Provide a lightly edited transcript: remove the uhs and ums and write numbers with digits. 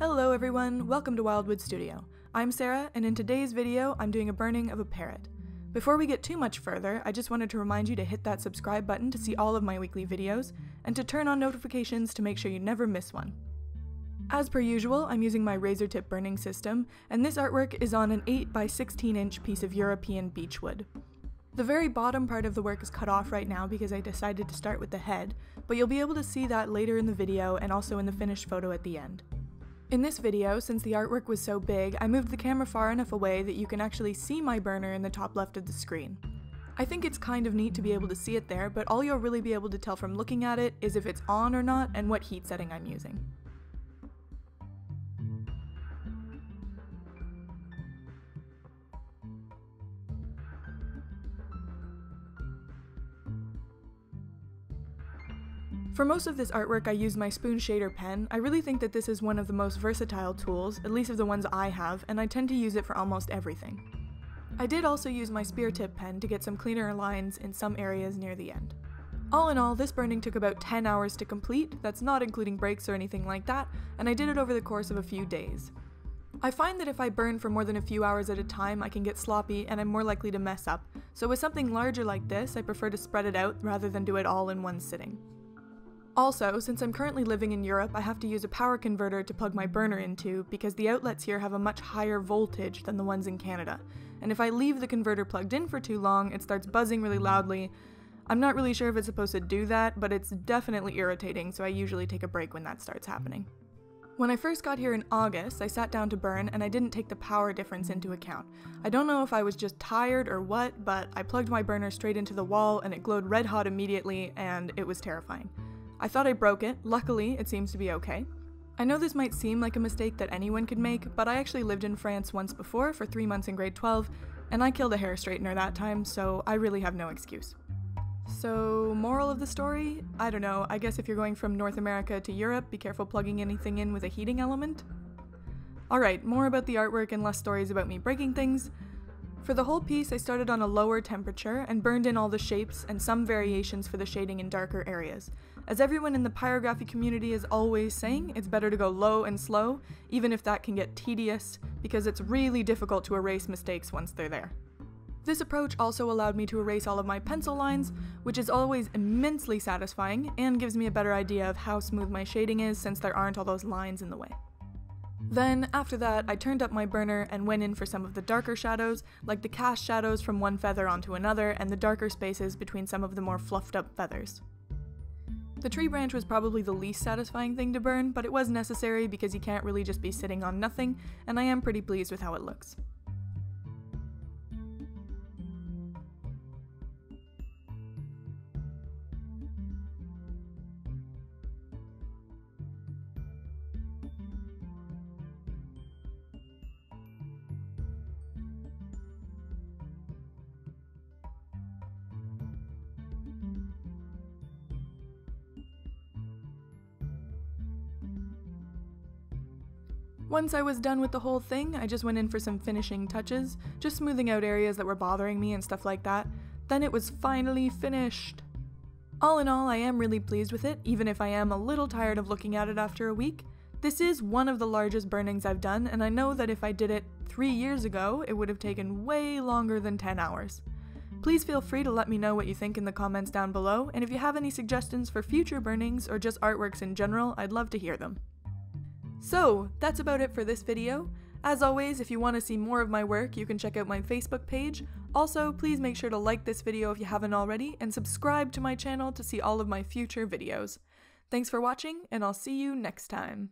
Hello everyone, welcome to Wildwood Studio. I'm Sarah, and in today's video, I'm doing a burning of a parrot. Before we get too much further, I just wanted to remind you to hit that subscribe button to see all of my weekly videos, and to turn on notifications to make sure you never miss one. As per usual, I'm using my razor tip burning system, and this artwork is on an 8 by 16 inch piece of European beechwood. The very bottom part of the work is cut off right now because I decided to start with the head, but you'll be able to see that later in the video and also in the finished photo at the end. In this video, since the artwork was so big, I moved the camera far enough away that you can actually see my burner in the top left of the screen. I think it's kind of neat to be able to see it there, but all you'll really be able to tell from looking at it is if it's on or not and what heat setting I'm using. For most of this artwork I used my spoon shader pen. I really think that this is one of the most versatile tools, at least of the ones I have, and I tend to use it for almost everything. I did also use my spear tip pen to get some cleaner lines in some areas near the end. All in all, this burning took about 10 hours to complete, that's not including breaks or anything like that, and I did it over the course of a few days. I find that if I burn for more than a few hours at a time, I can get sloppy and I'm more likely to mess up, so with something larger like this, I prefer to spread it out rather than do it all in one sitting. Also, since I'm currently living in Europe, I have to use a power converter to plug my burner into because the outlets here have a much higher voltage than the ones in Canada, and if I leave the converter plugged in for too long, it starts buzzing really loudly. I'm not really sure if it's supposed to do that, but it's definitely irritating, so I usually take a break when that starts happening. When I first got here in August, I sat down to burn and I didn't take the power difference into account. I don't know if I was just tired or what, but I plugged my burner straight into the wall and it glowed red hot immediately, and it was terrifying. I thought I broke it. Luckily, it seems to be okay. I know this might seem like a mistake that anyone could make, but I actually lived in France once before for 3 months in grade 12, and I killed a hair straightener that time, so I really have no excuse. So, moral of the story? I don't know, I guess if you're going from North America to Europe, be careful plugging anything in with a heating element? Alright, more about the artwork and less stories about me breaking things. For the whole piece, I started on a lower temperature and burned in all the shapes and some variations for the shading in darker areas. As everyone in the pyrography community is always saying, it's better to go low and slow, even if that can get tedious, because it's really difficult to erase mistakes once they're there. This approach also allowed me to erase all of my pencil lines, which is always immensely satisfying and gives me a better idea of how smooth my shading is since there aren't all those lines in the way. Then, after that, I turned up my burner and went in for some of the darker shadows, like the cast shadows from one feather onto another and the darker spaces between some of the more fluffed up feathers. The tree branch was probably the least satisfying thing to burn, but it was necessary because you can't really just be sitting on nothing, and I am pretty pleased with how it looks. Once I was done with the whole thing, I just went in for some finishing touches, just smoothing out areas that were bothering me and stuff like that. Then it was finally finished! All in all, I am really pleased with it, even if I am a little tired of looking at it after a week. This is one of the largest burnings I've done, and I know that if I did it 3 years ago, it would have taken way longer than 10 hours. Please feel free to let me know what you think in the comments down below, and if you have any suggestions for future burnings or just artworks in general, I'd love to hear them. So, that's about it for this video. As always, if you want to see more of my work, you can check out my Facebook page. Also, please make sure to like this video if you haven't already, and subscribe to my channel to see all of my future videos. Thanks for watching, and I'll see you next time.